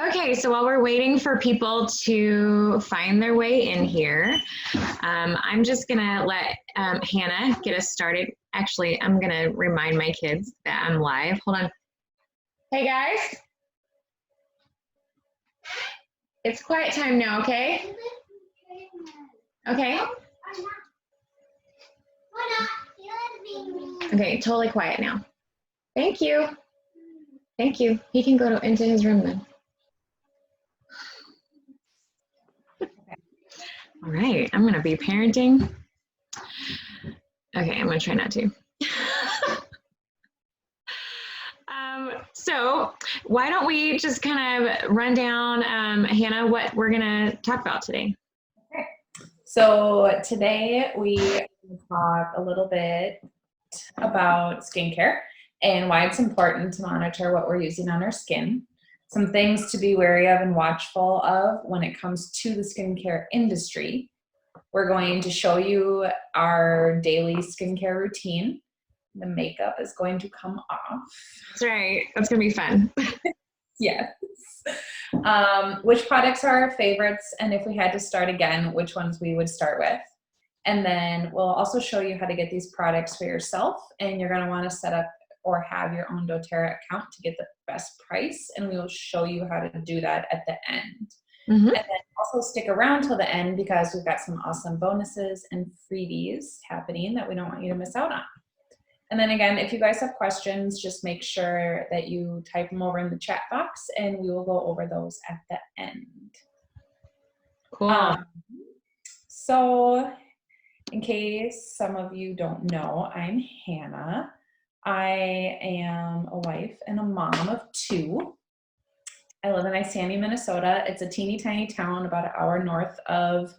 Okay, so while we're waiting for people to find their way in here, I'm just gonna let Hannah get us started. Actually, I'm gonna remind my kids that I'm live. Hold on. Hey guys, it's quiet time now, okay? Okay? Okay, totally quiet now. Thank you. Thank you. He can go into his room then. All right, I'm gonna be parenting. Okay, I'm gonna try not to. So why don't we just kind of run down, Hannah, what we're gonna talk about today? Okay. So today we talk a little bit about skincare and why it's important to monitor what we're using on our skin. Some things to be wary of and watchful of when it comes to the skincare industry. We're going to show you our daily skincare routine. The makeup is going to come off. That's right. That's going to be fun. Yes. Which products are our favorites, and if we had to start again, which ones we would start with. And then we'll also show you how to get these products for yourself, and you're going to want to set up or have your own doTERRA account to get the best price, and we will show you how to do that at the end. Mm-hmm. And then also stick around till the end because we've got some awesome bonuses and freebies happening that we don't want you to miss out on. And then again, if you guys have questions, just make sure that you type them over in the chat box and we will go over those at the end. Cool. So in case some of you don't know, I'm Hannah. I am a wife and a mom of two. I live in Isanti, Minnesota. It's a teeny tiny town about an hour north of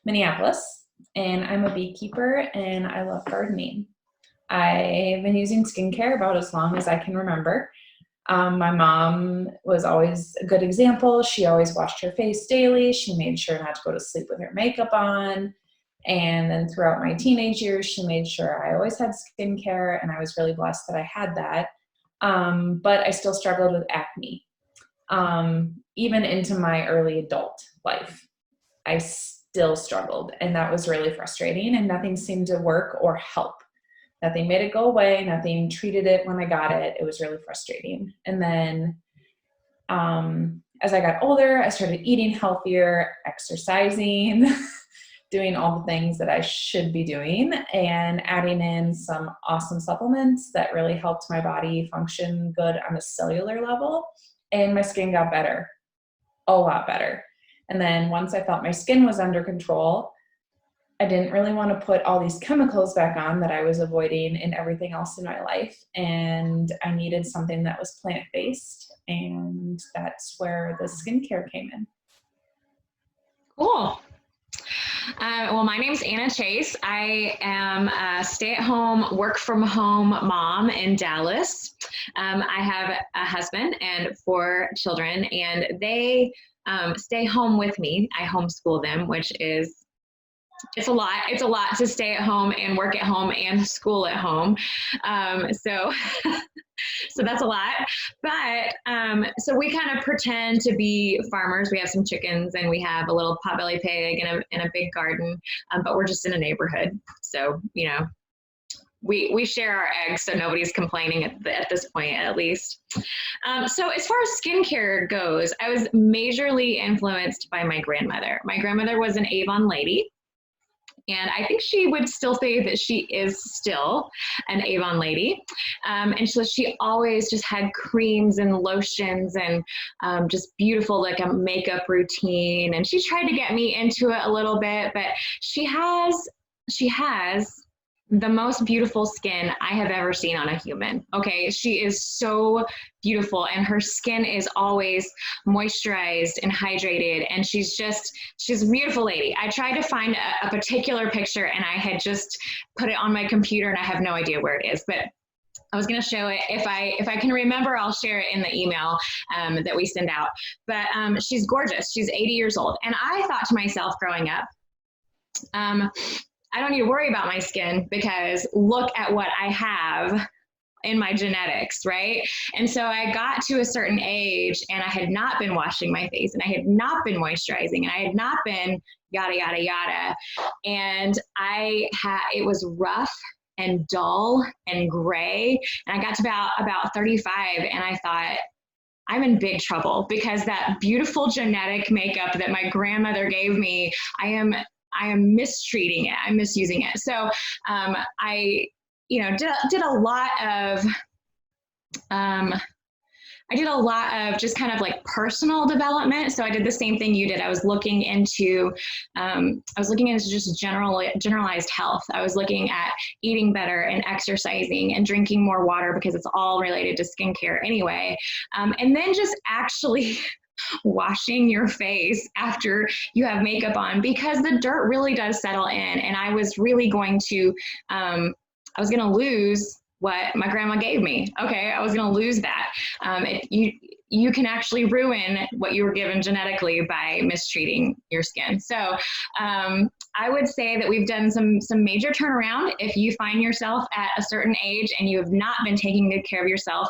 Minneapolis. And I'm a beekeeper and I love gardening. I've been using skincare about as long as I can remember. My mom was always a good example. She always washed her face daily. She made sure not to go to sleep with her makeup on. And then throughout my teenage years, she made sure I always had skincare, and I was really blessed that I had that. But I still struggled with acne. Even into my early adult life, I still struggled, and that was really frustrating, and nothing seemed to work or help. Nothing made it go away. Nothing treated it when I got it. It was really frustrating. And then as I got older, I started eating healthier, exercising, doing all the things that I should be doing, and adding in some awesome supplements that really helped my body function good on a cellular level. And my skin got better, a lot better. And then once I felt my skin was under control, I didn't really want to put all these chemicals back on that I was avoiding in everything else in my life. And I needed something that was plant-based. And that's where the skincare came in. Cool. Well, my name's Anna Chase. I am a stay-at-home, work-from-home mom in Dallas. I have a husband and 4 children, and they stay home with me. I homeschool them, which is it's a lot. It's a lot to stay at home and work at home and school at home. So that's a lot. But so we kind of pretend to be farmers. We have some chickens and we have a little potbelly pig and a big garden, but we're just in a neighborhood. So, you know, we share our eggs, so nobody's complaining at this point, at least. So as far as skincare goes, I was majorly influenced by my grandmother. My grandmother was an Avon lady. And I think she would still say that she is still an Avon lady. And so she always just had creams and lotions and just beautiful, like a makeup routine. And she tried to get me into it a little bit, but she has the most beautiful skin I have ever seen on a human. Okay, she is so beautiful, and her skin is always moisturized and hydrated, and she's a beautiful lady. I tried to find a particular picture, and I had just put it on my computer, and I have no idea where it is, but I was going to show it. If I can remember, I'll share it in the email that we send out. But she's gorgeous. She's 80 years old, and I thought to myself growing up, I don't need to worry about my skin because look at what I have in my genetics, right? And so I got to a certain age and I had not been washing my face and I had not been moisturizing and I had not been yada, yada, yada. And it was rough and dull and gray. And I got to about 35 and I thought, I'm in big trouble because that beautiful genetic makeup that my grandmother gave me, I am mistreating it. I'm misusing it. So I, did a lot of I did a lot of just kind of like personal development. So I did the same thing you did. I was looking into just generalized health. I was looking at eating better and exercising and drinking more water because it's all related to skincare anyway. And then just actually washing your face after you have makeup on because the dirt really does settle in. And I was really going to lose what my grandma gave me. Okay, I was going to lose that. You can actually ruin what you were given genetically by mistreating your skin. So I would say that we've done some major turnaround. If you find yourself at a certain age and you have not been taking good care of yourself,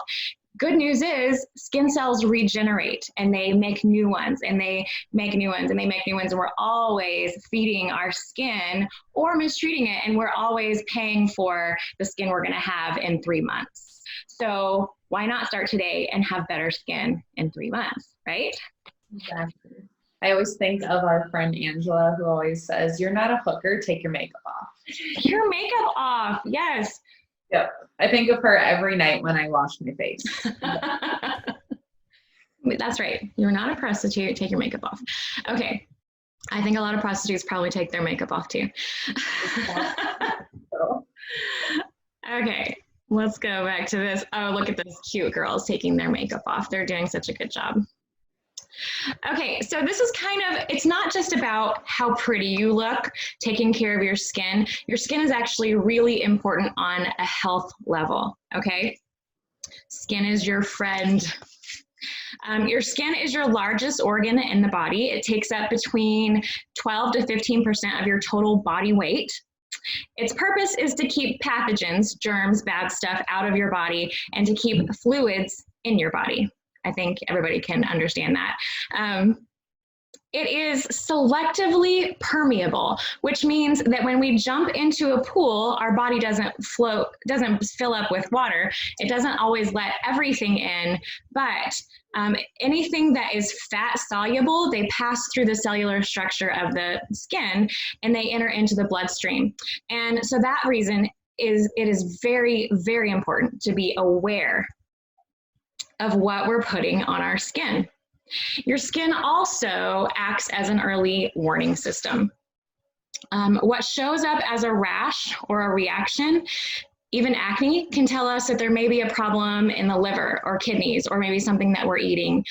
good news is skin cells regenerate and they make new ones and they make new ones and they make new ones. And we're always feeding our skin or mistreating it. And we're always paying for the skin we're going to have in 3 months. So why not start today and have better skin in 3 months, right? Exactly. I always think of our friend Angela, who always says, "You're not a hooker, take your makeup off." Your makeup off, yes. Yep. I think of her every night when I wash my face. That's right. You're not a prostitute. Take your makeup off. Okay. I think a lot of prostitutes probably take their makeup off too. Okay. Let's go back to this. Oh, look at those cute girls taking their makeup off. They're doing such a good job. Okay, so this is it's not just about how pretty you look, taking care of your skin. Your skin is actually really important on a health level, okay? Skin is your friend. Your skin is your largest organ in the body. It takes up between 12 to 15% of your total body weight. Its purpose is to keep pathogens, germs, bad stuff out of your body and to keep fluids in your body. I think everybody can understand that. It is selectively permeable, which means that when we jump into a pool, our body doesn't fill up with water. It doesn't always let everything in, but anything that is fat soluble, they pass through the cellular structure of the skin and they enter into the bloodstream. And so that reason it is very, very important to be aware of what we're putting on our skin. Your skin also acts as an early warning system. What shows up as a rash or a reaction, even acne, can tell us that there may be a problem in the liver or kidneys or maybe something that we're eating.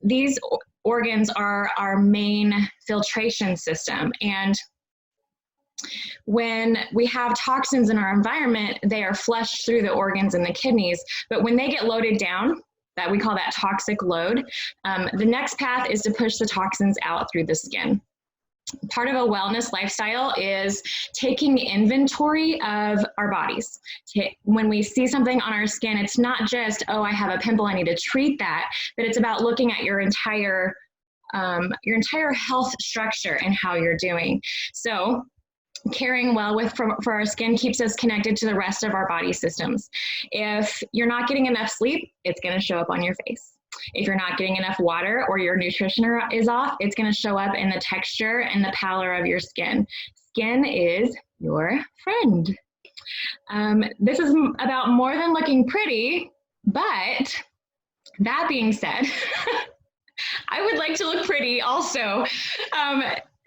These organs are our main filtration system, and when we have toxins in our environment, they are flushed through the organs and the kidneys. But when they get loaded down, that we call that toxic load, the next path is to push the toxins out through the skin. Part of a wellness lifestyle is taking inventory of our bodies. When we see something on our skin, it's not just, oh, I have a pimple, I need to treat that, but it's about looking at your entire health structure and how you're doing. So caring well for our skin keeps us connected to the rest of our body systems. If you're not getting enough sleep, it's going to show up on your face. If you're not getting enough water or your nutrition is off, it's going to show up in the texture and the pallor of your skin. Skin is your friend. This is about more than looking pretty, but that being said, I would like to look pretty also.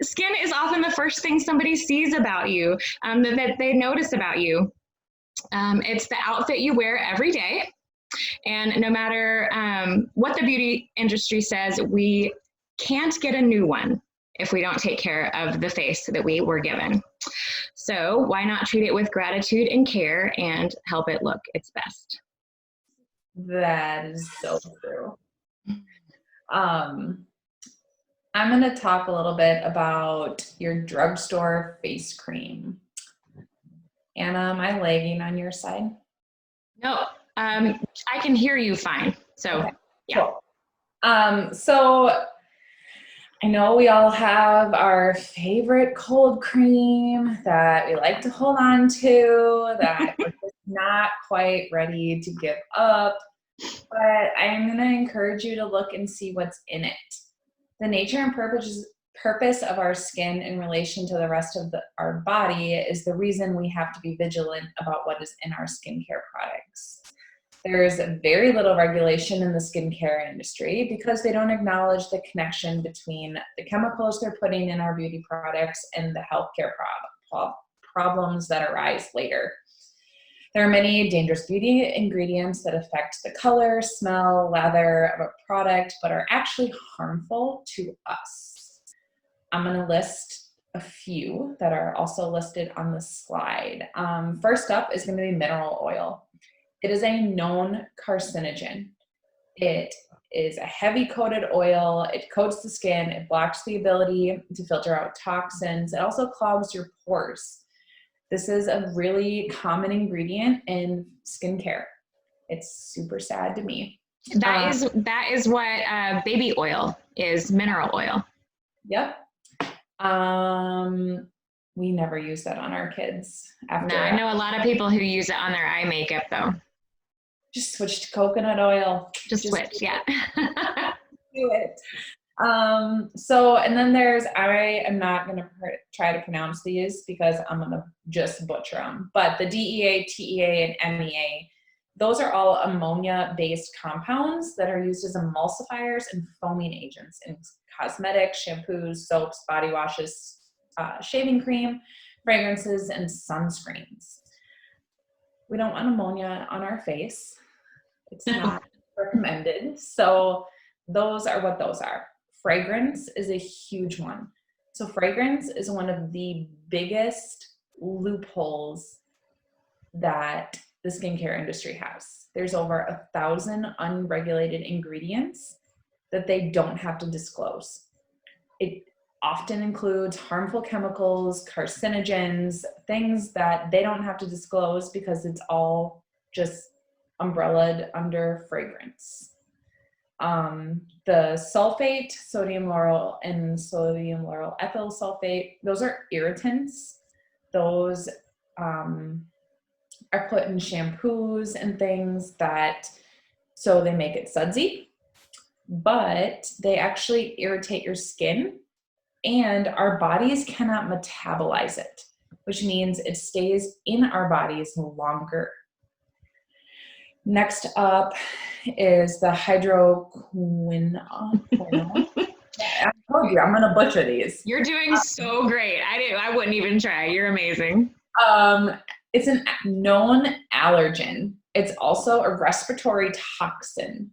Skin is often the first thing somebody sees about you, that they notice about you. It's the outfit you wear every day. And no matter what the beauty industry says, we can't get a new one if we don't take care of the face that we were given. So why not treat it with gratitude and care and help it look its best? That is so true. I'm going to talk a little bit about your drugstore face cream. Anna, am I lagging on your side? No, I can hear you fine. So, Okay, yeah. cool. So I know we all have our favorite cold cream that we like to hold on to, that we're just not quite ready to give up. But I'm going to encourage you to look and see what's in it. The nature and purpose of our skin in relation to the rest of our body is the reason we have to be vigilant about what is in our skincare products. There's very little regulation in the skincare industry because they don't acknowledge the connection between the chemicals they're putting in our beauty products and the healthcare problems that arise later. There are many dangerous beauty ingredients that affect the color, smell, lather of a product, but are actually harmful to us. I'm going to list a few that are also listed on the slide. First up is going to be mineral oil. It is a known carcinogen. It is a heavy coated oil. It coats the skin. It blocks the ability to filter out toxins. It also clogs your pores. This is a really common ingredient in skincare. It's super sad to me. That is what baby oil is, mineral oil. Yep. We never use that on our kids. No, I know a lot of people who use it on their eye makeup though. Just switch to coconut oil. Just switch, yeah. Do it. And then I am not going to try to pronounce these because I'm going to just butcher them. But the DEA, TEA, and MEA, those are all ammonia-based compounds that are used as emulsifiers and foaming agents in cosmetics, shampoos, soaps, body washes, shaving cream, fragrances, and sunscreens. We don't want ammonia on our face. It's not recommended. So those are what those are. Fragrance is a huge one. So fragrance is one of the biggest loopholes that the skincare industry has. There's over 1,000 unregulated ingredients that they don't have to disclose. It often includes harmful chemicals, carcinogens, things that they don't have to disclose because it's all just umbrellaed under fragrance. The sulfate, sodium lauryl, and sodium lauryl ethyl sulfate, those are irritants. Those are put in shampoos and things so they make it sudsy, but they actually irritate your skin, and our bodies cannot metabolize it, which means it stays in our bodies longer. Next up is the hydroquinone. I told you, I'm going to butcher these. You're doing so great. I wouldn't even try. You're amazing. It's a known allergen. It's also a respiratory toxin.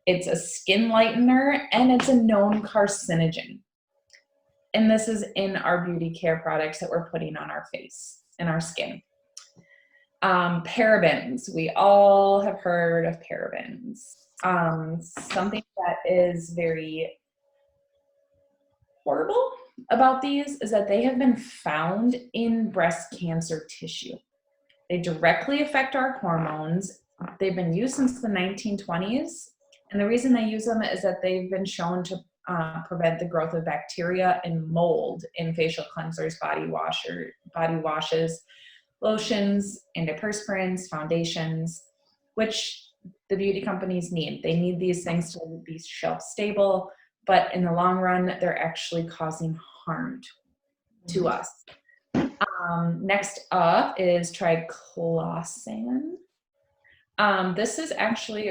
It's a skin lightener, and it's a known carcinogen. And this is in our beauty care products that we're putting on our face and our skin. Parabens. We all have heard of parabens. Something that is very horrible about these is that they have been found in breast cancer tissue. They directly affect our hormones. They've been used since the 1920s. And the reason they use them is that they've been shown to prevent the growth of bacteria and mold in facial cleansers, body washes, lotions, antiperspirants, foundations, which the beauty companies need. They need these things to be shelf stable, but in the long run, they're actually causing harm to us. Next up is triclosan. This is actually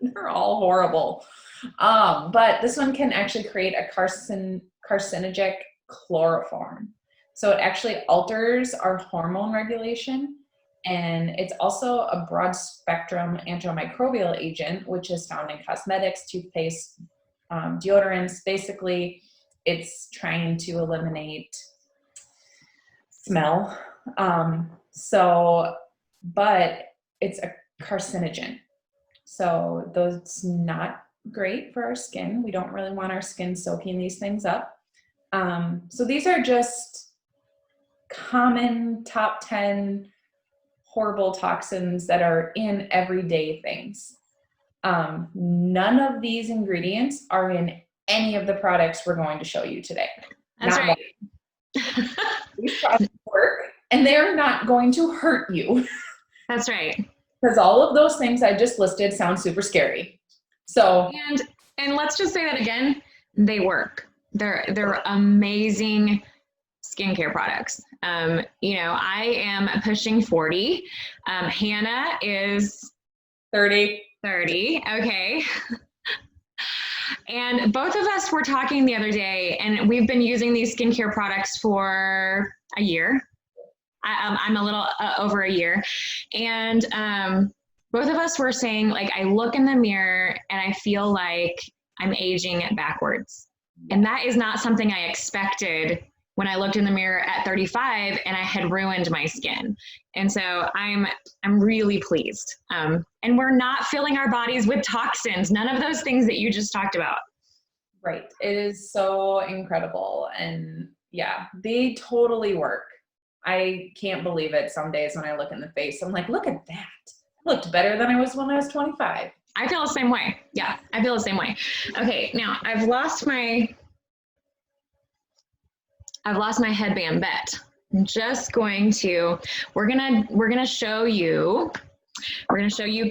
they're all horrible. But this one can actually create a carcinogenic chloroform. So it actually alters our hormone regulation, and it's also a broad spectrum antimicrobial agent, which is found in cosmetics, toothpaste, deodorants. Basically, it's trying to eliminate smell. But it's a carcinogen. So that's not great for our skin. We don't really want our skin soaking these things up. So these are just common top 10 horrible toxins that are in everyday things. None of these ingredients are in any of the products we're going to show you today. That's Not right. these products work, and they're not going to hurt you. That's right. Because all of those things I just listed sound super scary. So and let's just say that again, they work. They're amazing skincare products. You know, I am pushing 40. Hannah is 30. Okay. And both of us were talking the other day, and we've been using these skincare products for a year. I'm a little over a year. And both of us were saying, like, I look in the mirror and I feel like I'm aging backwards. And that is not something I expected when I looked in the mirror at 35 and I had ruined my skin. And so I'm really pleased. And we're not filling our bodies with toxins, none of those things that you just talked about. Right. It is so incredible. And yeah, they totally work. I can't believe it some days when I look in the face. I'm like, look at that. I looked better than I was when I was 25. I feel the same way. Yeah, I feel the same way. Okay, now I've lost my headband bet. I'm just going to, we're gonna show you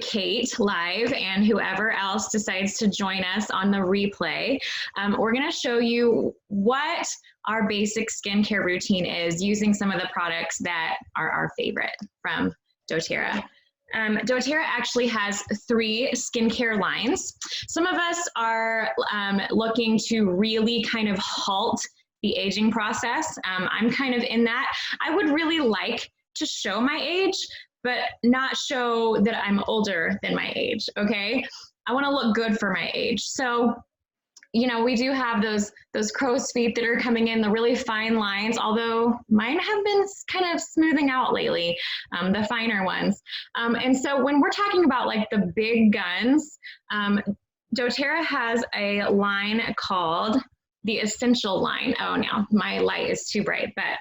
Kate live and whoever else decides to join us on the replay. We're gonna show you what our basic skincare routine is using some of the products that are our favorite from doTERRA. doTERRA actually has 3 skincare lines. Some of us are looking to really kind of halt the aging process. I'm kind of in that. I would really like to show my age, but not show that I'm older than my age, okay? I wanna look good for my age. So, you know, we do have those crow's feet that are coming in, the really fine lines, although mine have been kind of smoothing out lately, the finer ones. And so when we're talking about like the big guns, doTERRA has a line called the Essential line. Oh, no, my light is too bright, but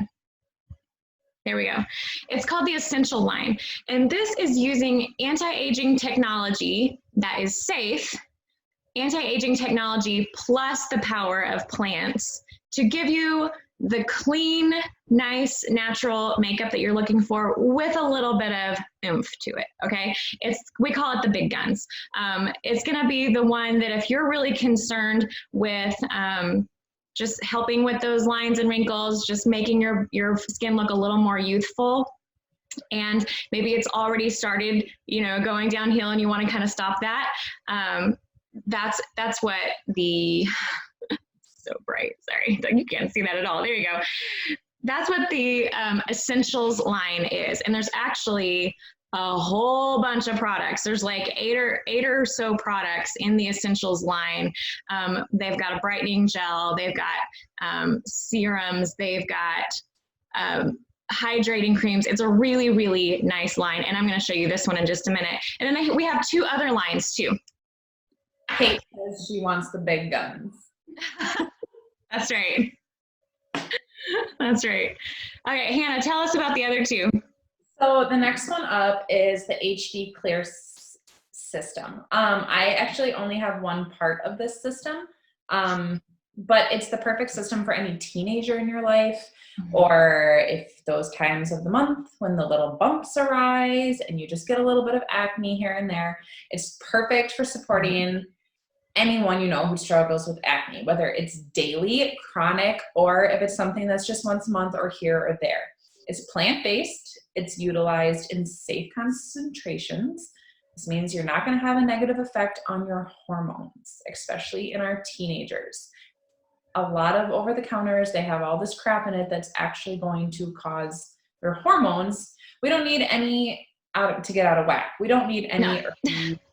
there we go. It's called the Essential line. And this is using anti-aging technology that is safe, anti-aging technology plus the power of plants to give you the clean, nice, natural makeup that you're looking for with a little bit of oomph to it, okay? We call it the big guns. It's gonna be the one that if you're really concerned with just helping with those lines and wrinkles, just making your skin look a little more youthful, and maybe it's already started, you know, going downhill and you wanna kind of stop that, that's what the so bright, sorry, you can't see that at all. There you go. That's what the Essentials line is. And there's actually a whole bunch of products. There's like eight or so products in the Essentials line. They've got a brightening gel, they've got serums, they've got hydrating creams. It's a really, really nice line. And I'm gonna show you this one in just a minute. And then we have 2 other lines too. Kate says she wants the big guns. That's right. That's right. Okay, Hannah, tell us about the other 2. So the next one up is the HD Clear system. I actually only have one part of this system, but it's the perfect system for any teenager in your life, or if those times of the month when the little bumps arise and you just get a little bit of acne here and there. It's perfect for supporting anyone you know who struggles with acne, whether it's daily, chronic, or if it's something that's just once a month or here or there. It's plant-based. It's utilized in safe concentrations. This means you're not going to have a negative effect on your hormones, especially in our teenagers. A lot of over-the-counters, they have all this crap in it that's actually going to cause their hormones. We don't need any to get out of whack. We don't need any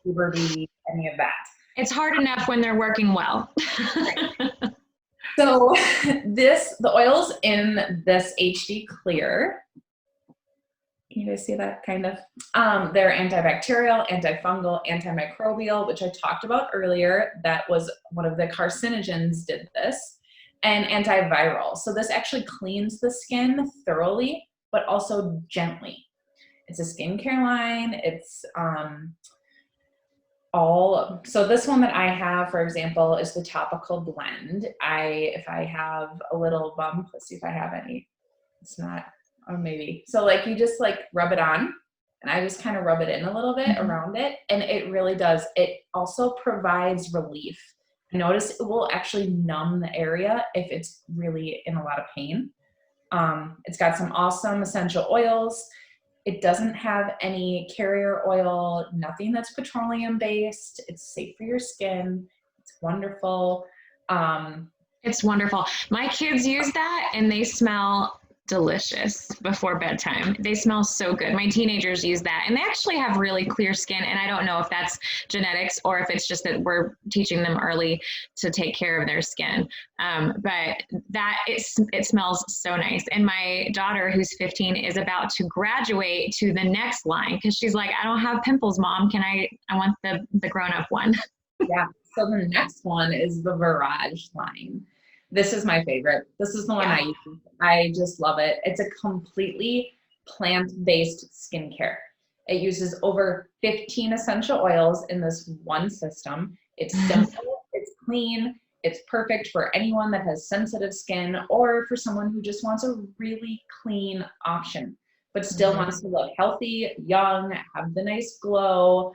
puberty, any of that. It's hard enough when they're working well. So the oils in this HD Clear, can you guys see that kind of? They're antibacterial, antifungal, antimicrobial, which I talked about earlier. That was one of the carcinogens did this, and antiviral. So this actually cleans the skin thoroughly, but also gently. It's a skincare line. It's so this one that I have, for example, is the topical blend. If I have a little bump, let's see if I have any. It's not, or maybe. So like you just like rub it on, and I just kind of rub it in a little bit around it, and it really does. It also provides relief. I notice it will actually numb the area if it's really in a lot of pain. It's got some awesome essential oils. It doesn't have any carrier oil, nothing that's petroleum based. It's safe for your skin. It's wonderful. It's wonderful. My kids use that and they smell delicious before bedtime. They smell so good. My teenagers use that and they actually have really clear skin. And I don't know if that's genetics or if it's just that we're teaching them early to take care of their skin. But it smells so nice. And my daughter, who's 15, is about to graduate to the next line because she's like, I don't have pimples, Mom. I want the grown-up one. Yeah. So the next one is the Virage line. This is my favorite. This is the one I use. I just love it. It's a completely plant-based skincare. It uses over 15 essential oils in this one system. It's simple, it's clean, it's perfect for anyone that has sensitive skin or for someone who just wants a really clean option, but still wants to look healthy, young, have the nice glow.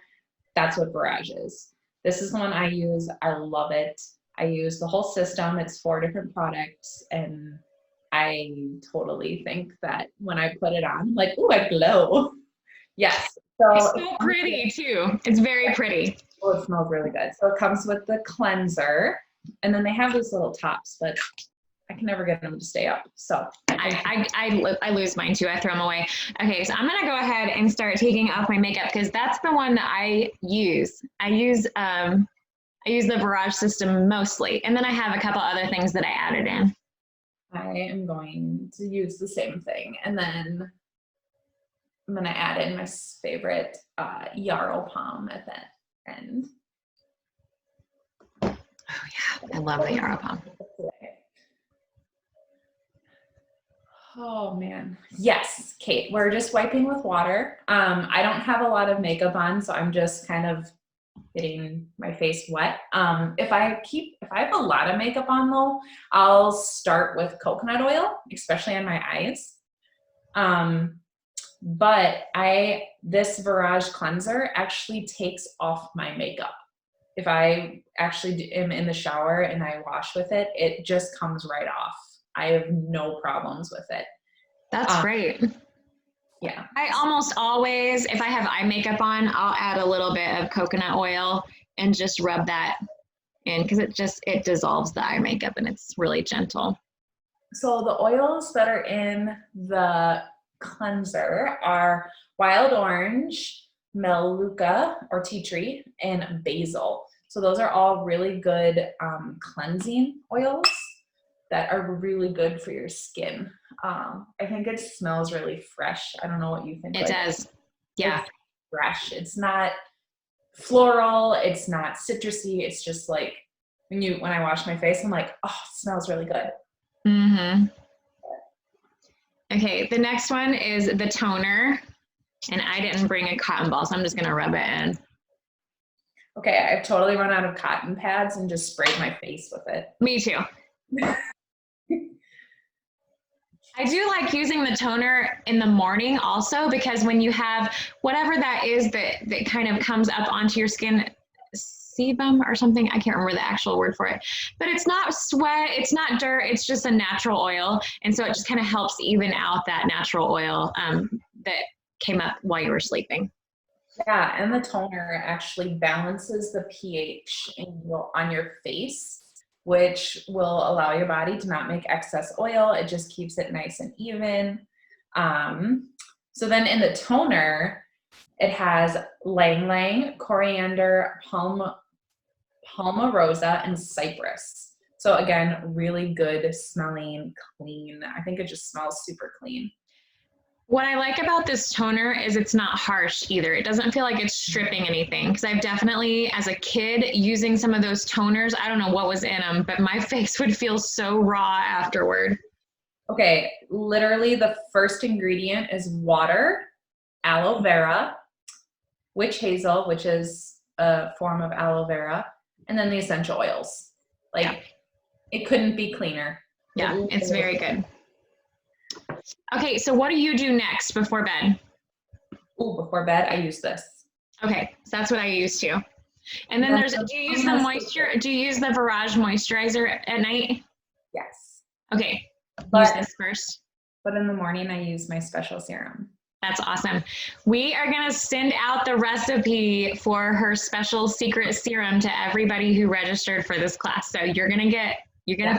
That's what Virage is. This is the one I use. I love it. I use the whole system. It's 4 different products, and I totally think that when I put it on, I'm like, ooh, I glow. Yes. It's so pretty too. It's very pretty. Oh, it smells really good. So it comes with the cleanser, and then they have these little tops, but I can never get them to stay up. So I lose mine too. I throw them away. Okay, so I'm gonna go ahead and start taking off my makeup because that's the one that I use. I use the Virage system mostly, and then I have a couple other things that I added in. I am going to use the same thing, and then I'm gonna add in my favorite Yarrow Palm at the end. Oh yeah, I love the Yarrow Palm. Oh man. Yes, Kate, we're just wiping with water. I don't have a lot of makeup on, so I'm just kind of getting my face wet. If I have a lot of makeup on though, I'll start with coconut oil, especially on my eyes. But this Virage cleanser actually takes off my makeup. If I actually am in the shower and I wash with it, it just comes right off. I have no problems with it. That's great. Yeah. I almost always, if I have eye makeup on, I'll add a little bit of coconut oil and just rub that in because it dissolves the eye makeup and it's really gentle. So the oils that are in the cleanser are wild orange, melaleuca or tea tree, and basil. So those are all really good cleansing oils that are really good for your skin. I think it smells really fresh. I don't know what you think. It does. Yeah. It's fresh. It's not floral. It's not citrusy. It's just like when I wash my face, I'm like, oh, it smells really good. Mm-hmm. Okay, the next one is the toner. And I didn't bring a cotton ball, so I'm just gonna rub it in. Okay, I've totally run out of cotton pads and just sprayed my face with it. Me too. I do like using the toner in the morning also because when you have whatever that is that kind of comes up onto your skin, sebum or something, I can't remember the actual word for it, but it's not sweat, it's not dirt, it's just a natural oil. And so it just kind of helps even out that natural oil that came up while you were sleeping. Yeah, and the toner actually balances the pH on your face, which will allow your body to not make excess oil. It just keeps it nice and even. So then in the toner, it has ylang ylang, coriander, palmarosa, and cypress. So again, really good smelling, clean. I think it just smells super clean. What I like about this toner is it's not harsh either. It doesn't feel like it's stripping anything because I've definitely, as a kid, using some of those toners, I don't know what was in them, but my face would feel so raw afterward. Okay, literally the first ingredient is water, aloe vera, witch hazel, which is a form of aloe vera, and then the essential oils. Like, Yeah. it couldn't be cleaner. Yeah, it's very good. Okay, so what do you do next before bed? Oh, before bed, I use this. Okay, so that's what I use too. And then do you use the moisture? Do you use the Virage moisturizer at night? Yes. Okay, use this first. But in the morning, I use my special serum. That's awesome. We are going to send out the recipe for her special secret serum to everybody who registered for this class. So you're going to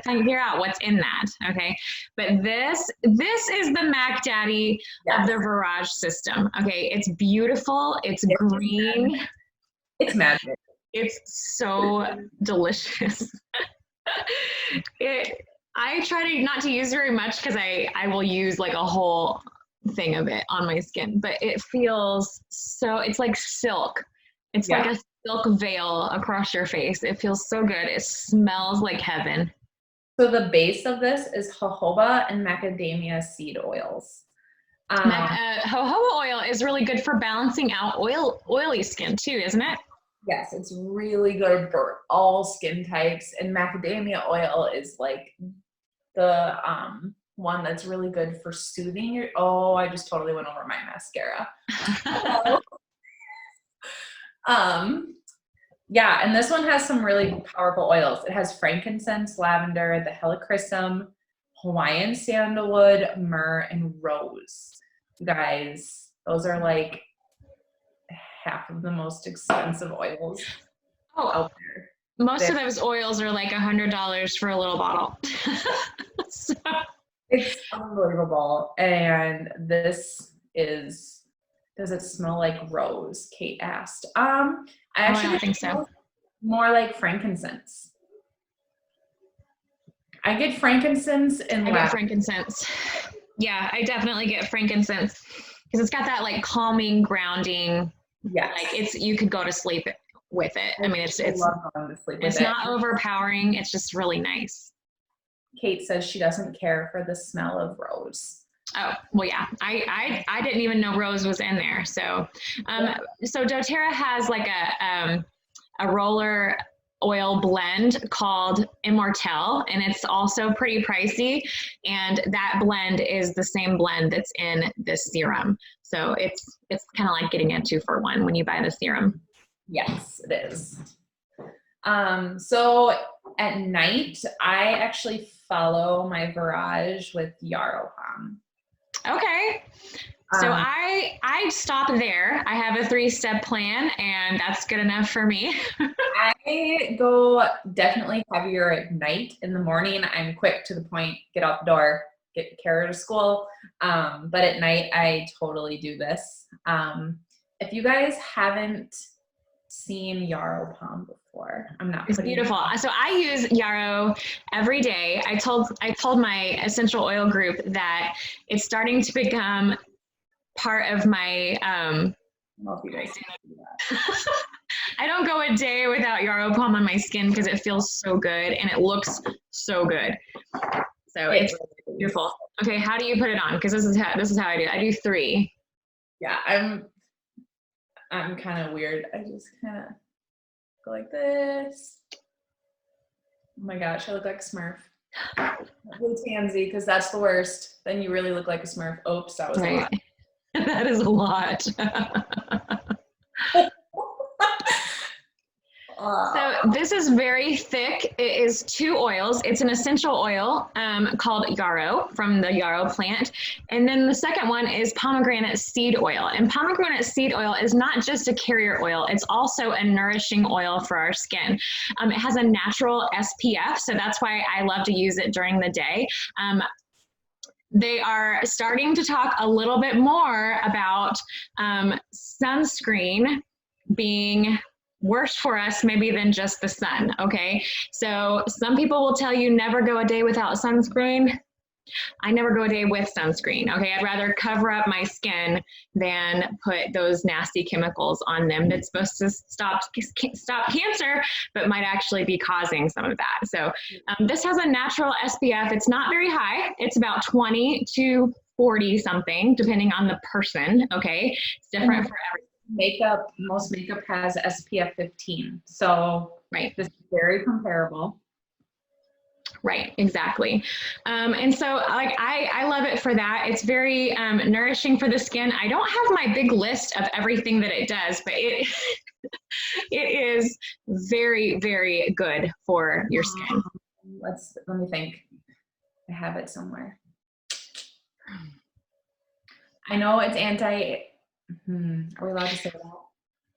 figure out what's in that. Okay. But this is the Mac Daddy of the Virage system. Okay. It's beautiful. It's green. It's magic. It's so delicious. I try not to use very much because I will use like a whole thing of it on my skin, but it feels so, it's like silk. It's like a silk veil across your face. It feels so good. It smells like heaven. So the base of this is jojoba and macadamia seed oils. Jojoba oil is really good for balancing out oily skin too, isn't it? Yes, it's really good for all skin types. And macadamia oil is like the one that's really good for soothing your, I just totally went over my mascara. Yeah, and this one has some really powerful oils. It has frankincense, lavender, the helichrysum, Hawaiian sandalwood, myrrh, and rose. You guys, those are like half of the most expensive oils out there. Most of those oils are like $100 for a little bottle. So. It's unbelievable. And this is, does it smell like rose? Kate asked. I actually think so. More like frankincense. I get frankincense and I get frankincense. Yeah, I definitely get frankincense because it's got that like calming, grounding. Yeah, like you could go to sleep with it. I mean, it's not overpowering. It's just really nice. Kate says she doesn't care for the smell of rose. Oh, well, yeah, I didn't even know rose was in there. So, so doTERRA has like a roller oil blend called Immortelle, and it's also pretty pricey. And that blend is the same blend that's in this serum. So it's kind of like getting a 2-for-1 when you buy the serum. Yes, it is. So at night, I actually follow my Virage with Yarrow Palm. Okay. So I stop there. I have a 3-step plan, and that's good enough for me. I go definitely heavier at night. In the morning, I'm quick to the point, get out the door, get Kara to school. But at night, I totally do this. If you guys haven't seen Yarrow Palm before, It's beautiful. So I use Yarrow every day. I told my essential oil group that it's starting to become part of my I don't go a day without Yarrow Palm on my skin because it feels so good and it looks so good. So it's beautiful. Okay, how do you put it on? Because this is how I do it. I do 3. Yeah, I'm kind of weird. I just kind of go like this. Oh my gosh, I look like a Smurf. Blue tansy, because that's the worst. Then you really look like a Smurf. Oops, that was a lot. That is a lot. So this is very thick. It is 2 oils. It's an essential oil called yarrow from the yarrow plant. And then the second one is pomegranate seed oil. And pomegranate seed oil is not just a carrier oil. It's also a nourishing oil for our skin. It has a natural SPF, so that's why I love to use it during the day. They are starting to talk a little bit more about sunscreen being worse for us maybe than just the sun, okay? So some people will tell you never go a day without sunscreen. I never go a day with sunscreen, okay? I'd rather cover up my skin than put those nasty chemicals on them that's supposed to stop cancer, but might actually be causing some of that. So this has a natural SPF. It's not very high. It's about 20 to 40 something, depending on the person. Okay. It's different for most makeup has SPF 15. So right. this is very comparable. Right, exactly. And so like I love it for that. It's very nourishing for the skin. I don't have my big list of everything that it does, but it it is very, very good for your skin. Let me think. I have it somewhere. I know it's are we allowed to say that?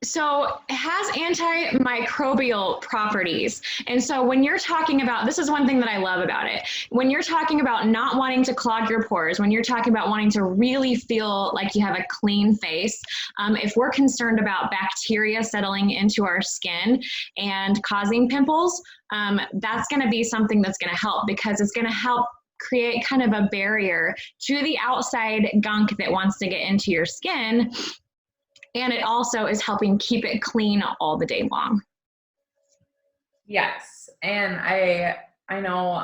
So it has antimicrobial properties. And so when you're talking about, this is one thing that I love about it. When you're talking about not wanting to clog your pores, when you're talking about wanting to really feel like you have a clean face, if we're concerned about bacteria settling into our skin and causing pimples, that's going to be something that's going to help, because it's going to help create kind of a barrier to the outside gunk that wants to get into your skin. And it also is helping keep it clean all the day long. Yes. And I know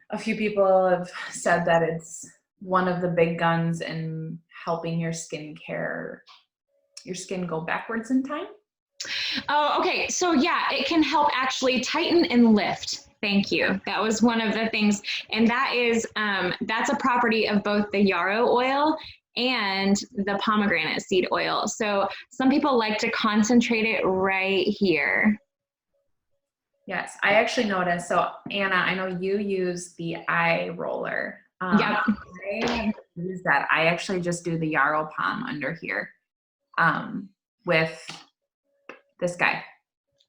a few people have said that it's one of the big guns in helping your skin go backwards in time. Oh, okay. So yeah, it can help actually tighten and lift. Thank you. That was one of the things. And that is, that's a property of both the yarrow oil and the pomegranate seed oil. So some people like to concentrate it right here. Yes, I actually noticed. So Anna, I know you use the eye roller. Yep. I use that. I actually just do the yarrow palm under here with this guy.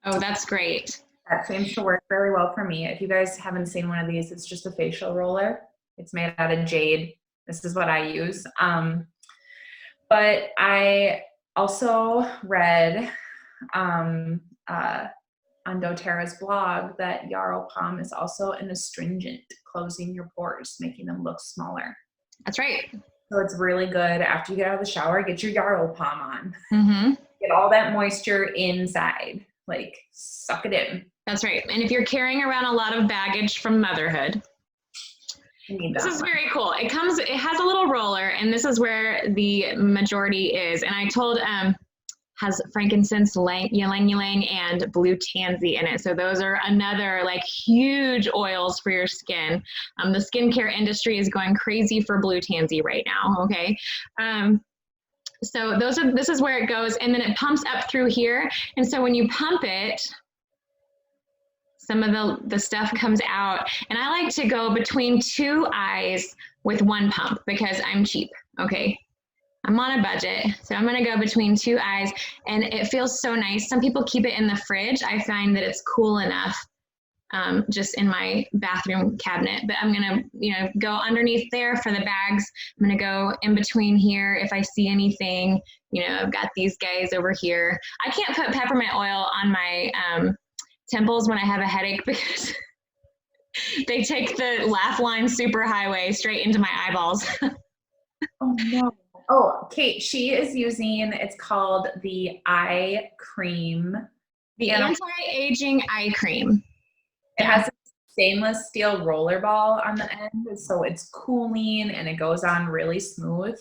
Oh, that's great. That seems to work really well for me. If you guys haven't seen one of these, it's just a facial roller. It's made out of jade. This is what I use. But I also read on doTERRA's blog that yarrow palm is also an astringent, closing your pores, making them look smaller. That's right. So it's really good after you get out of the shower, get your yarrow palm on. Mm-hmm. Get all that moisture inside, like suck it in. That's right. And if you're carrying around a lot of baggage from motherhood, this is very cool. It has a little roller, and this is where the majority is. And I told, has frankincense, ylang ylang, and blue tansy in it. So those are another like huge oils for your skin. The skincare industry is going crazy for blue tansy right now. Okay. So this is where it goes, and then it pumps up through here. And so when you pump it, some of the stuff comes out, and I like to go between two eyes with one pump because I'm cheap. Okay. I'm on a budget, so I'm gonna go between two eyes, and it feels so nice. Some people keep it in the fridge. I find that it's cool enough just in my bathroom cabinet, but I'm gonna, go underneath there for the bags. I'm gonna go in between here if I see anything. I've got these guys over here. I can't put peppermint oil on my temples when I have a headache because they take the laugh line super highway straight into my eyeballs. Oh no. Oh, Kate, she is using, it's called the eye cream. The anti-aging eye cream. It has a stainless steel roller ball on the end, so it's cooling and it goes on really smooth.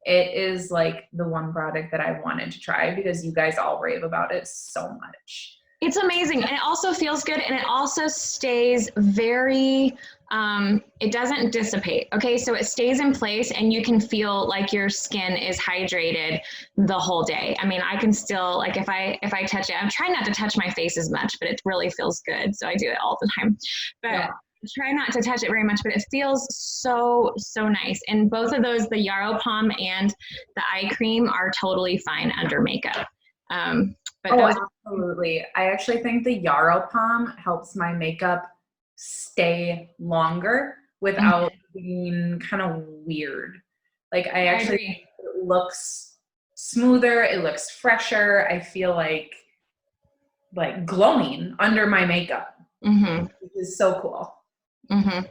It is like the one product that I wanted to try because you guys all rave about it so much. It's amazing, and it also feels good, and it also stays very, it doesn't dissipate, okay? So it stays in place, and you can feel like your skin is hydrated the whole day. I mean, I can still, like if I touch it, I'm trying not to touch my face as much, but it really feels good, so I do it all the time. But yeah. Try not to touch it very much, but it feels so, so nice. And both of those, the yarrow palm and the eye cream, are totally fine under makeup. Absolutely. I actually think the yarrow palm helps my makeup stay longer without being kind of weird. Like I agree. It looks smoother, it looks fresher. I feel like glowing under my makeup. Mm-hmm. Which is so cool. Mm-hmm.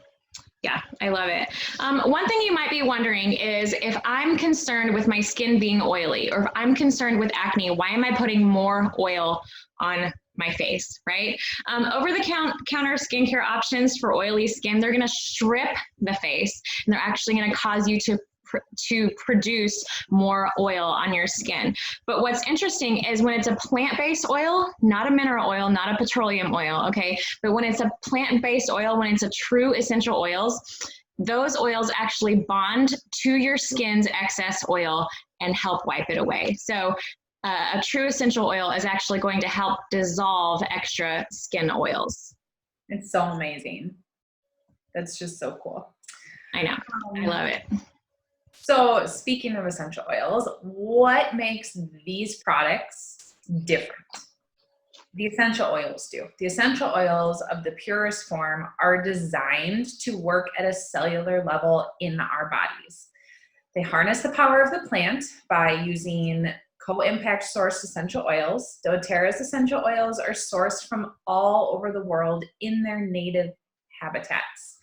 Yeah, I love it. One thing you might be wondering is if I'm concerned with my skin being oily, or if I'm concerned with acne, why am I putting more oil on my face, right? Over-the-counter skincare options for oily skin, they're going to strip the face, and they're actually going to cause you to produce more oil on your skin. But what's interesting is when it's a plant-based oil, not a mineral oil, not a petroleum oil, okay? But when it's a plant-based oil, when it's a true essential oils, those oils actually bond to your skin's excess oil and help wipe it away. So a true essential oil is actually going to help dissolve extra skin oils. It's so amazing. That's just so cool. I know. I love it. So speaking of essential oils, what makes these products different? The essential oils do. The essential oils of the purest form are designed to work at a cellular level in our bodies. They harness the power of the plant by using co-impact source essential oils. doTERRA's essential oils are sourced from all over the world in their native habitats.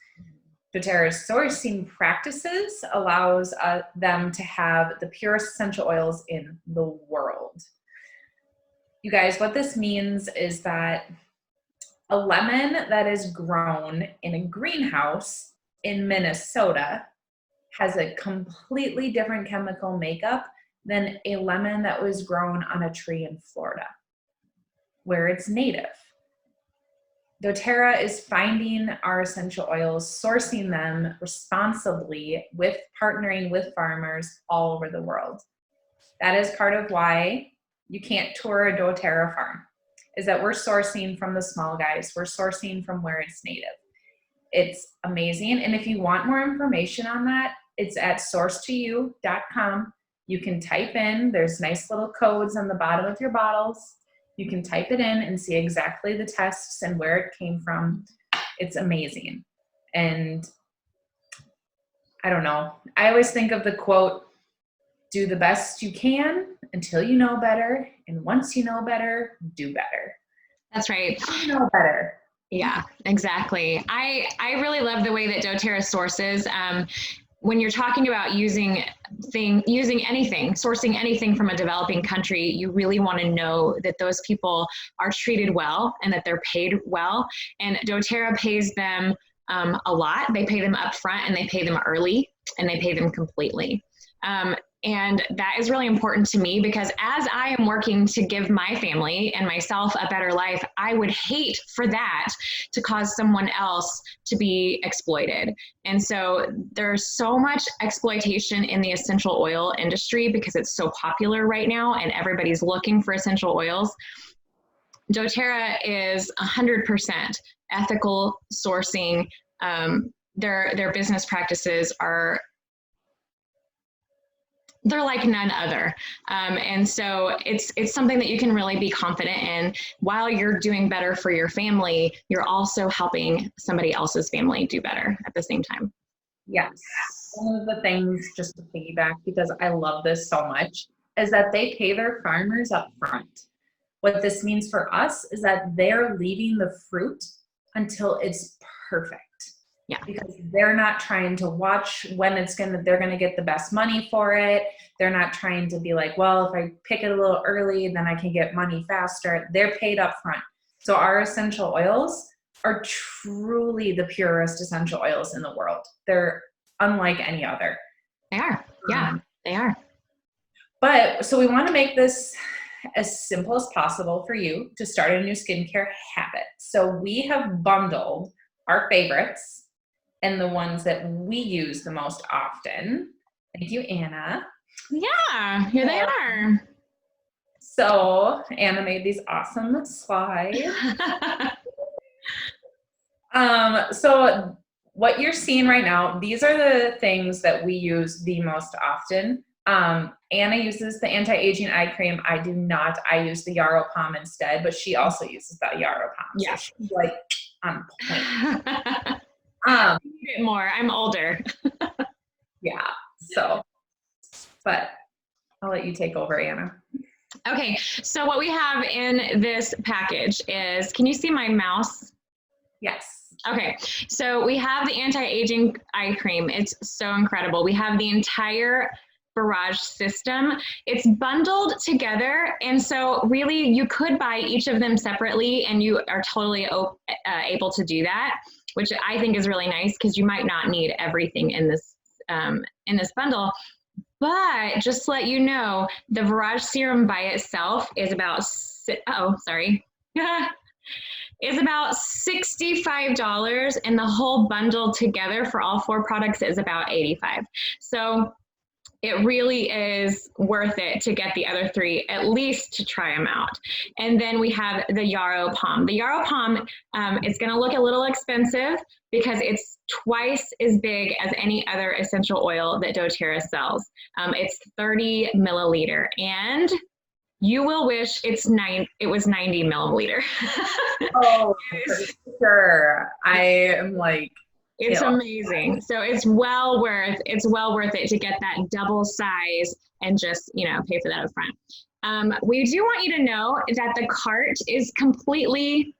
doTERRA's sourcing practices allows them to have the purest essential oils in the world. You guys, what this means is that a lemon that is grown in a greenhouse in Minnesota has a completely different chemical makeup than a lemon that was grown on a tree in Florida, where it's native. doTERRA is finding our essential oils, sourcing them responsibly with partnering with farmers all over the world. That is part of why you can't tour a doTERRA farm, is that we're sourcing from the small guys. We're sourcing from where it's native. It's amazing. And if you want more information on that, it's at sourcetoyou.com. You can type in, there's nice little codes on the bottom of your bottles. You can type it in and see exactly the tests and where it came from. It's amazing. And I don't know, I always think of the quote, do the best you can until you know better. And once you know better, do better. That's right. You know better. Yeah, exactly. I really love the way that doTERRA sources. When you're talking about using anything, sourcing anything from a developing country, you really want to know that those people are treated well and that they're paid well. And doTERRA pays them a lot. They pay them up front, and they pay them early, and they pay them completely. And that is really important to me, because as I am working to give my family and myself a better life, I would hate for that to cause someone else to be exploited. And so there's so much exploitation in the essential oil industry because it's so popular right now and everybody's looking for essential oils. doTERRA is 100% ethical sourcing. Their business practices they're like none other. And so it's something that you can really be confident in. While you're doing better for your family, you're also helping somebody else's family do better at the same time. Yes. One of the things, just to piggyback, because I love this so much, is that they pay their farmers up front. What this means for us is that they're leaving the fruit until it's perfect. Yeah. Because they're not trying to watch when they're gonna get the best money for it. They're not trying to be like, well, if I pick it a little early, then I can get money faster. They're paid up front. So our essential oils are truly the purest essential oils in the world. They're unlike any other. They are. Yeah, they are. But so we want to make this as simple as possible for you to start a new skincare habit. So we have bundled our favorites and the ones that we use the most often. Thank you, Anna. Yeah, here they are. So Anna made these awesome slides. So what you're seeing right now, these are the things that we use the most often. Anna uses the anti-aging eye cream. I do not. I use the Yarrow Palm instead, but she also uses the Yarrow Palm. Yeah. So she's like on point. More. I'm older. Yeah. So, but I'll let you take over, Anna. Okay. So what we have in this package is, can you see my mouse? Yes. Okay, so we have the anti-aging eye cream. It's so incredible. We have the entire Barrage system. It's bundled together, and so really you could buy each of them separately, and you are totally able to do that, which I think is really nice because you might not need everything in this bundle. But just to let you know, the Barrage serum by itself is about is about $65, and the whole bundle together for all 4 products is about $85. So it really is worth it to get the other 3, at least to try them out. And then we have the Yarrow Palm. The Yarrow Palm is going to look a little expensive because it's twice as big as any other essential oil that doTERRA sells. It's 30 milliliter, and you will wish it was 90 milliliter. Oh, for sure. I am like, it's amazing. So it's well worth it to get that double size and just, pay for that up front. We do want you to know that the cart is completely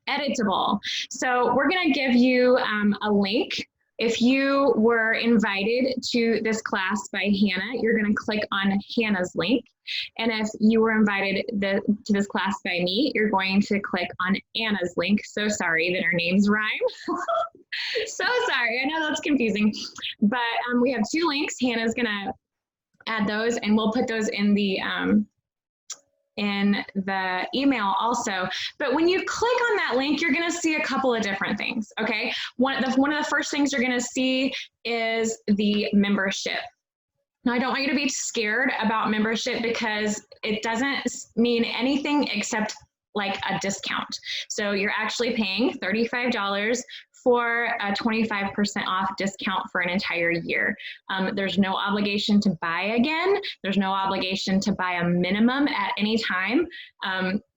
editable. So we're going to give you a link. If you were invited to this class by Hannah, you're going to click on Hannah's link. And if you were invited to this class by me, you're going to click on Anna's link. So sorry that our names rhyme. So sorry. I know that's confusing. But we have 2 links. Hannah's going to add those, and we'll put those in the email also. But when you click on that link, you're going to see a couple of different things. Okay. One of the first things you're going to see is the membership. Now, I don't want you to be scared about membership because it doesn't mean anything except like a discount. So you're actually paying $35 for a 25% off discount for an entire year. There's no obligation to buy again. There's no obligation to buy a minimum at any time.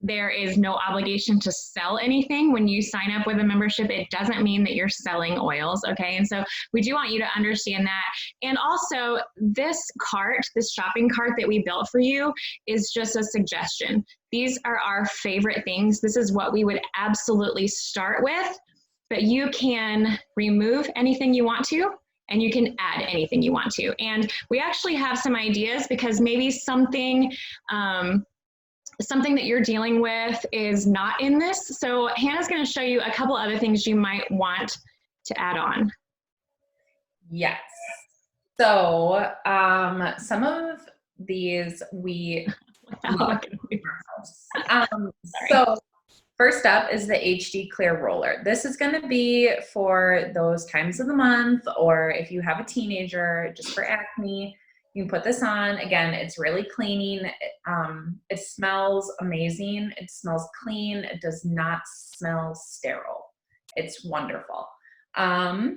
There is no obligation to sell anything. When you sign up with a membership, it doesn't mean that you're selling oils, okay? And so we do want you to understand that. And also, this shopping cart that we built for you is just a suggestion. These are our favorite things. This is what we would absolutely start with. But you can remove anything you want to, and you can add anything you want to. And we actually have some ideas because maybe something that you're dealing with is not in this. So Hannah's going to show you a couple other things you might want to add on. Yes. So some of these we so first up is the HD Clear Roller. This is going to be for those times of the month, or if you have a teenager, just for acne, you can put this on. Again, it's really cleaning. It smells amazing. It smells clean. It does not smell sterile. It's wonderful. I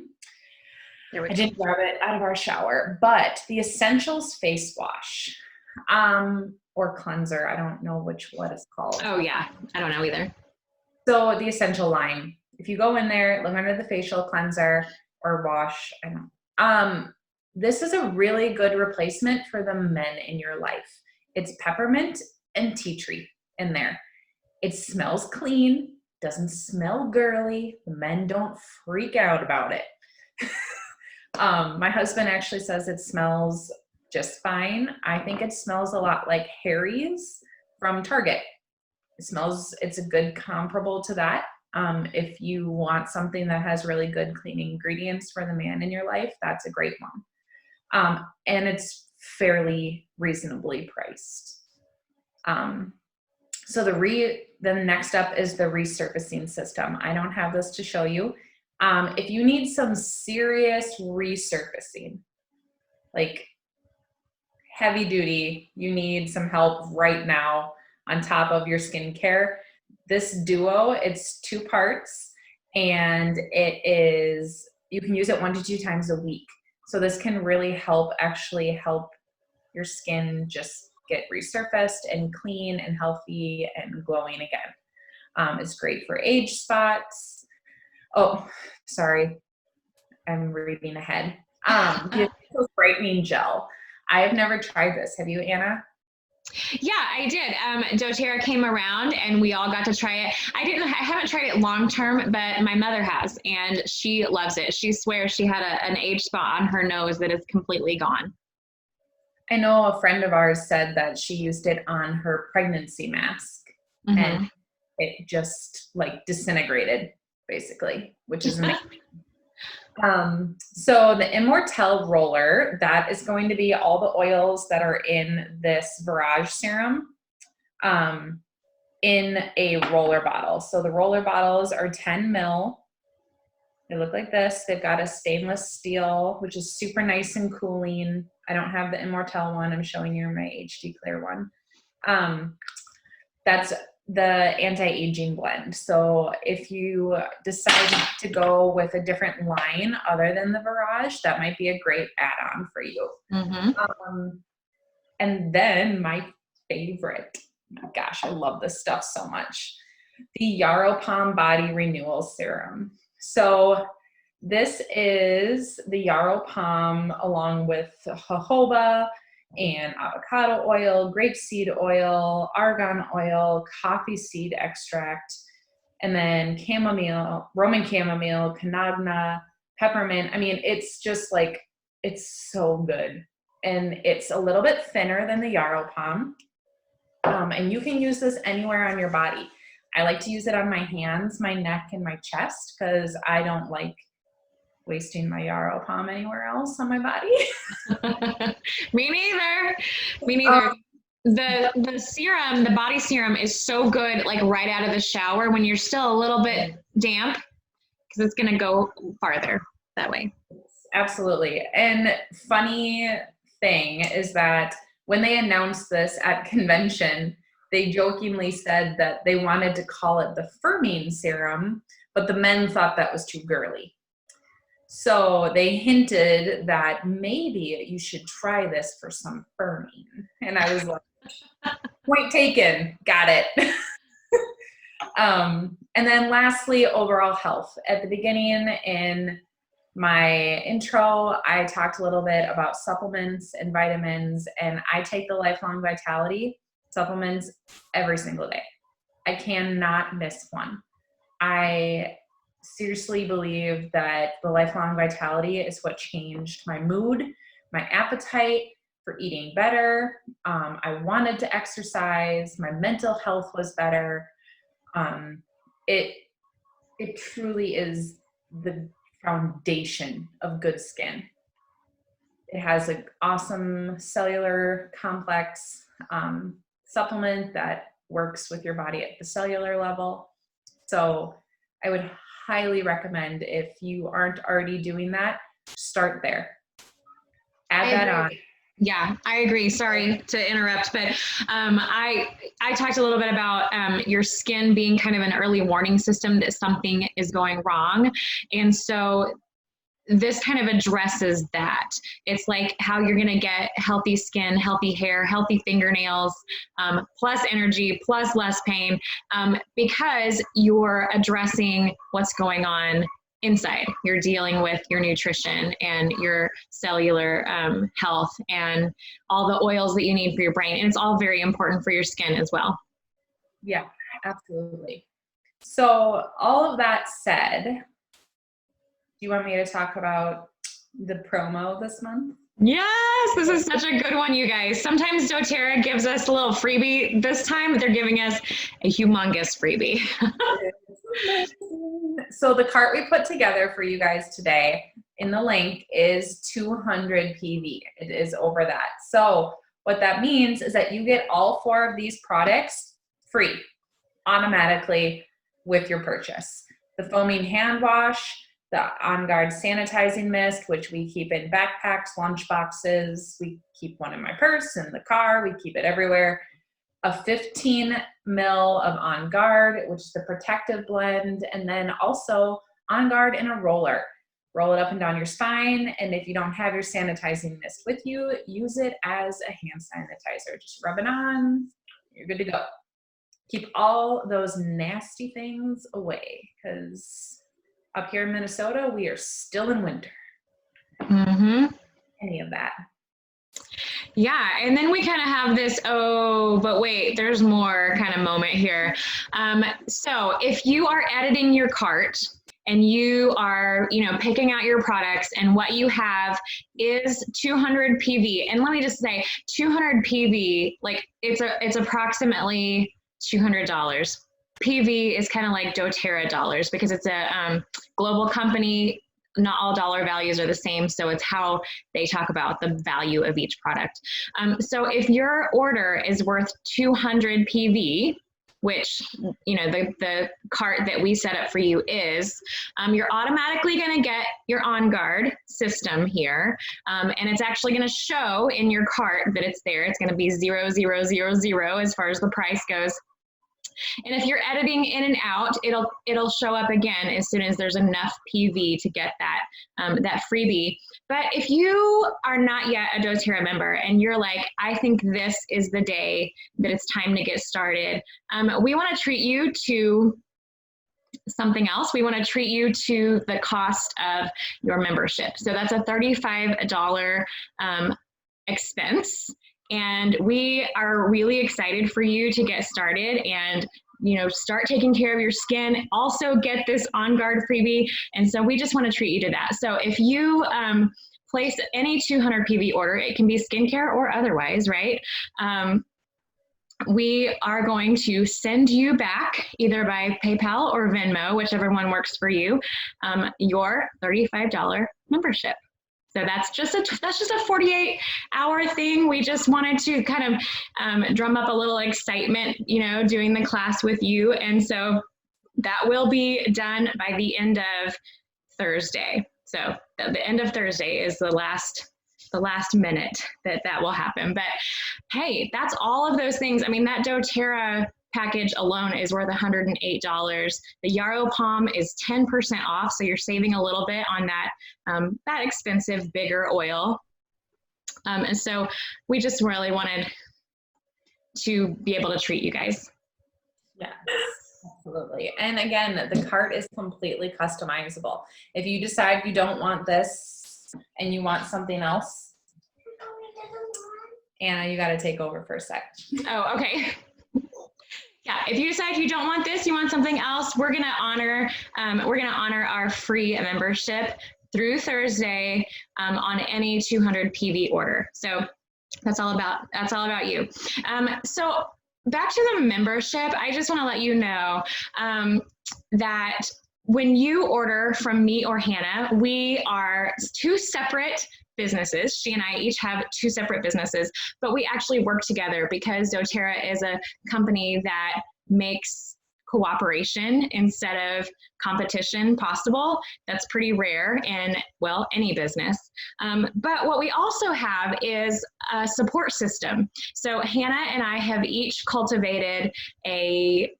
didn't grab it out of our shower, but the Essentials Face Wash or cleanser. I don't know what it's called. Oh yeah, I don't know either. So the Essential line, if you go in there, look under the facial cleanser or wash, this is a really good replacement for the men in your life. It's peppermint and tea tree in there. It smells clean, doesn't smell girly. The men don't freak out about it. My husband actually says it smells just fine. I think it smells a lot like Harry's from Target. It's a good comparable to that. If you want something that has really good cleaning ingredients for the man in your life, that's a great one. And it's fairly reasonably priced. So the next up is the resurfacing system. I don't have this to show you. If you need some serious resurfacing, like heavy duty, you need some help right now on top of your skincare, this duo, it's 2 parts, and you can use it 1 to 2 times a week. So this can really help your skin just get resurfaced and clean and healthy and glowing again. It's great for age spots. Oh, sorry, I'm reading ahead. The brightening gel. I have never tried this. Have you, Anna? Yeah, I did. doTERRA came around and we all got to try it. I haven't tried it long term, but my mother has, and she loves it. She swears she had an age spot on her nose that is completely gone. I know a friend of ours said that she used it on her pregnancy mask and Mm-hmm. it just like disintegrated basically, which is amazing. So the Immortelle roller, that is going to be all the oils that are in this Virage serum in a roller bottle. So the roller bottles are 10 mil. They look like this. They've got a stainless steel, which is super nice and cooling. I don't have the Immortelle one. I'm showing you my HD Clear one. That's the anti-aging blend. So if you decide to go with a different line other than the Virage, that might be a great add-on for you. Mm-hmm. And then my favorite, gosh, I love this stuff so much, the Yarrow Palm Body Renewal Serum. So this is the Yarrow Palm along with jojoba and avocado oil, grapeseed oil, argan oil, coffee seed extract, and then chamomile, Roman chamomile, canagna, peppermint. I mean, it's just like, it's so good. And it's a little bit thinner than the Yarrow Palm. And you can use this anywhere on your body. I like to use it on my hands, my neck, and my chest because I don't like wasting my Yarrow Palm anywhere else on my body. Me neither. Me neither. The serum, the body serum is so good, like right out of the shower when you're still a little bit damp, because it's gonna go farther that way. Absolutely. And funny thing is that when they announced this at convention, they jokingly said that they wanted to call it the firming serum, but the men thought that was too girly. So they hinted that maybe you should try this for some firming. And I was like, point taken, got it. And then lastly, overall health. At the beginning in my intro, I talked a little bit about supplements and vitamins, and I take the Lifelong Vitality supplements every single day. I cannot miss one. I seriously believe that the Lifelong Vitality is what changed my mood, my appetite for eating better. I wanted to exercise. My mental health was better. It truly is the foundation of good skin. It has an awesome cellular complex supplement that works with your body at the cellular level. So I would highly recommend, if you aren't already doing that, start there. Add that on. Yeah, I agree. Sorry to interrupt, but I talked a little bit about your skin being kind of an early warning system that something is going wrong, and so this kind of addresses that. It's like how you're going to get healthy skin, healthy hair, healthy fingernails, plus energy, plus less pain, because you're addressing what's going on inside. You're dealing with your nutrition and your cellular health and all the oils that you need for your brain. And it's all very important for your skin as well. Yeah, absolutely. So all of that said, do you want me to talk about the promo this month? Yes, this is such a good one, you guys. Sometimes doTERRA gives us a little freebie. This time they're giving us a humongous freebie. So the cart we put together for you guys today in the link is 200 PV. It is over that. So what that means is that you get all 4 of these products free automatically with your purchase. The foaming hand wash, the On Guard sanitizing mist, which we keep in backpacks, lunch boxes. We keep one in my purse, in the car. We keep it everywhere. A 15 mil of On Guard, which is the protective blend, and then also On Guard in a roller. Roll it up and down your spine, and if you don't have your sanitizing mist with you, use it as a hand sanitizer. Just rub it on, you're good to go. Keep all those nasty things away, because up here in Minnesota, we are still in winter. Mm-hmm. Any of that. Yeah, and then we kind of have this, oh, but wait, there's more kind of moment here. So if you are editing your cart and you are, picking out your products and what you have is 200 PV, and let me just say, 200 PV, like it's approximately $200. PV is kind of like doTERRA dollars because it's a global company. Not all dollar values are the same, so it's how they talk about the value of each product. So if your order is worth 200 PV, which the cart that we set up for you is, you're automatically going to get your on guard system here, and it's actually going to show in your cart that it's there. It's going to be 0000 as far as the price goes. And if you're editing in and out, it'll show up again as soon as there's enough PV to get that freebie. But if you are not yet a doTERRA member and you're like, I think this is the day that it's time to get started, we want to treat you to something else. We want to treat you to the cost of your membership. So that's a $35 expense. And we are really excited for you to get started and start taking care of your skin. Also get this On Guard freebie. And so we just want to treat you to that. So if you place any 200 PV order, it can be skincare or otherwise, right? We are going to send you back either by PayPal or Venmo, whichever one works for you, your $35 membership. So that's just a 48-hour thing. We just wanted to kind of drum up a little excitement, doing the class with you. And so that will be done by the end of Thursday. So the end of Thursday is the last minute that will happen. But hey, that's all of those things. I mean, that doTERRA package alone is worth $108. The Yarrow Palm is 10% off, so you're saving a little bit on that expensive, bigger oil. And so we just really wanted to be able to treat you guys. Yes, absolutely. And again, the cart is completely customizable. If you decide you don't want this and you want something else, Anna, you got to take over for a sec. Oh, okay. Yeah, if you decide you don't want this, you want something else, we're gonna honor our free membership through Thursday on any 200 PV order. So that's all about you. So back to the membership, I just want to let you know that when you order from me or Hannah, we are two separate businesses. She and I each have two separate businesses, but we actually work together because doTERRA is a company that makes cooperation instead of competition possible. That's pretty rare in, well, any business. But what we also have is a support system. So Hannah and I have each cultivated a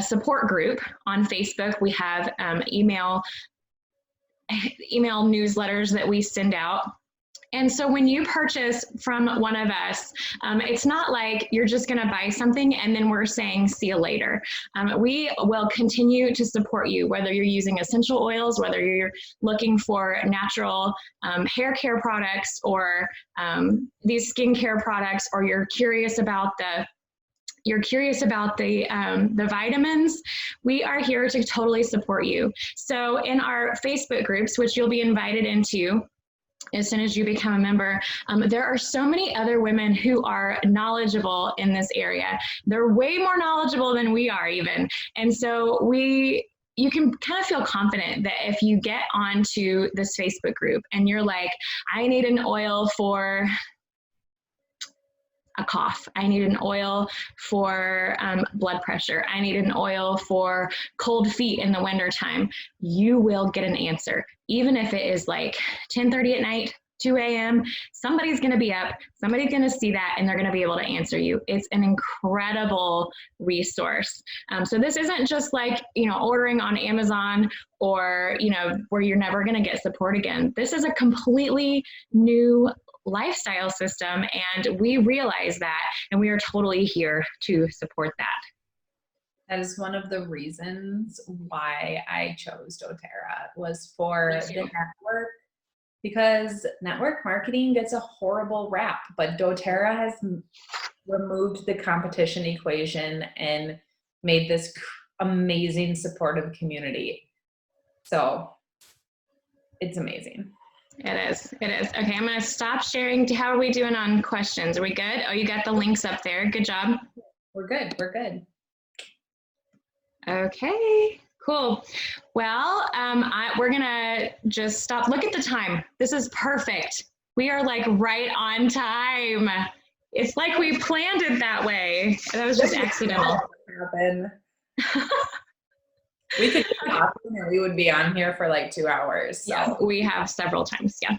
support group on Facebook. We have email newsletters that we send out. And so when you purchase from one of us, it's not like you're just going to buy something and then we're saying, see you later. We will continue to support you, whether you're using essential oils, whether you're looking for natural hair care products or these skincare products, or you're curious about the vitamins, we are here to totally support you. So in our Facebook groups, which you'll be invited into as soon as you become a member, there are so many other women who are knowledgeable in this area. They're way more knowledgeable than we are even. And so you can kind of feel confident that if you get onto this Facebook group and you're like, I need an oil for a cough, I need an oil for blood pressure, I need an oil for cold feet in the wintertime, you will get an answer. Even if it is like 10:30 at night, 2 a.m., somebody's going to be up, somebody's going to see that, and they're going to be able to answer you. It's an incredible resource. So this isn't just like, ordering on Amazon or, where you're never going to get support again. This is a completely new lifestyle system, and we realize that, and we are totally here to support that. That is one of the reasons why I chose doTERRA, was for the network because network marketing gets a horrible rap, but doTERRA has removed the competition equation and made this amazing supportive community. So it's amazing. It is. It is. Okay, I'm going to stop sharing. How are we doing on questions? Are we good? Oh, you got the links up there. Good job. We're good. We're good. Okay, cool. Well, we're going to just stop. Look at the time. This is perfect. We are like right on time. It's like we planned it that way. That was just accidental. We could keep talking and we would be on here for like 2 hours. So. Yeah, we have several times. Yeah.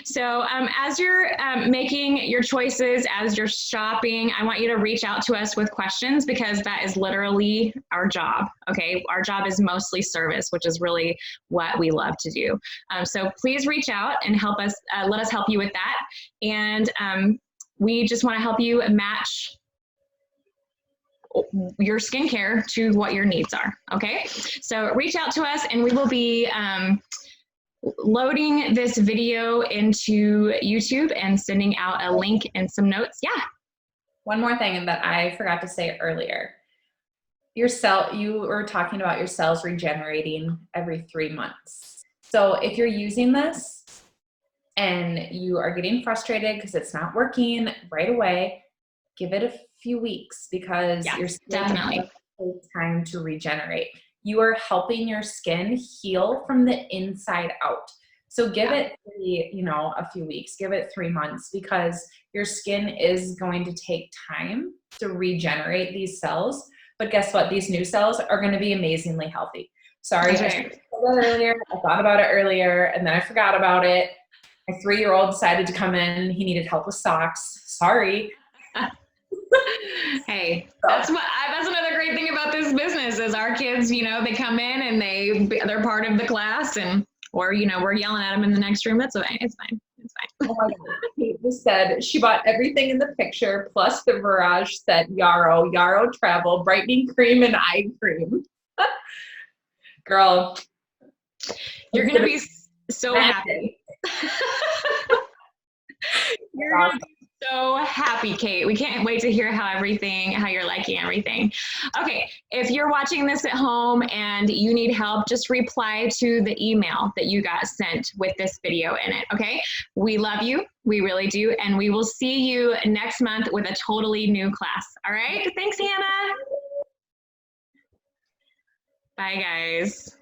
So as you're making your choices, as you're shopping, I want you to reach out to us with questions because that is literally our job. Okay. Our job is mostly service, which is really what we love to do. So please reach out and help us, let us help you with that. And we just want to help you match your skincare to what your needs are. Okay, so reach out to us and we will be loading this video into YouTube and sending out a link and some notes. Yeah. One more thing that I forgot to say earlier. You were talking about your cells regenerating every 3 months. So if you're using this and you are getting frustrated because it's not working right away, give it a few weeks because your skin takes time to regenerate. You are helping your skin heal from the inside out. So give it a few weeks, give it 3 months because your skin is going to take time to regenerate these cells. But guess what? These new cells are going to be amazingly healthy. Sorry, I said that earlier. I thought about it earlier and then I forgot about it. My 3-year-old decided to come in. He needed help with socks. Sorry. Hey, that's another great thing about this business is our kids, they come in and they're part of the class or we're yelling at them in the next room. That's okay. It's fine. It's fine. Oh my God. Kate just said she bought everything in the picture plus the Virage set Yarrow Travel brightening cream and eye cream. Girl, you're gonna be so happy. You're gonna be so happy, Kate. We can't wait to hear how you're liking everything. Okay, if you're watching this at home and you need help, just reply to the email that you got sent with this video in it, okay? We love you, we really do, and we will see you next month with a totally new class, all right? Thanks, Hannah. Bye, guys.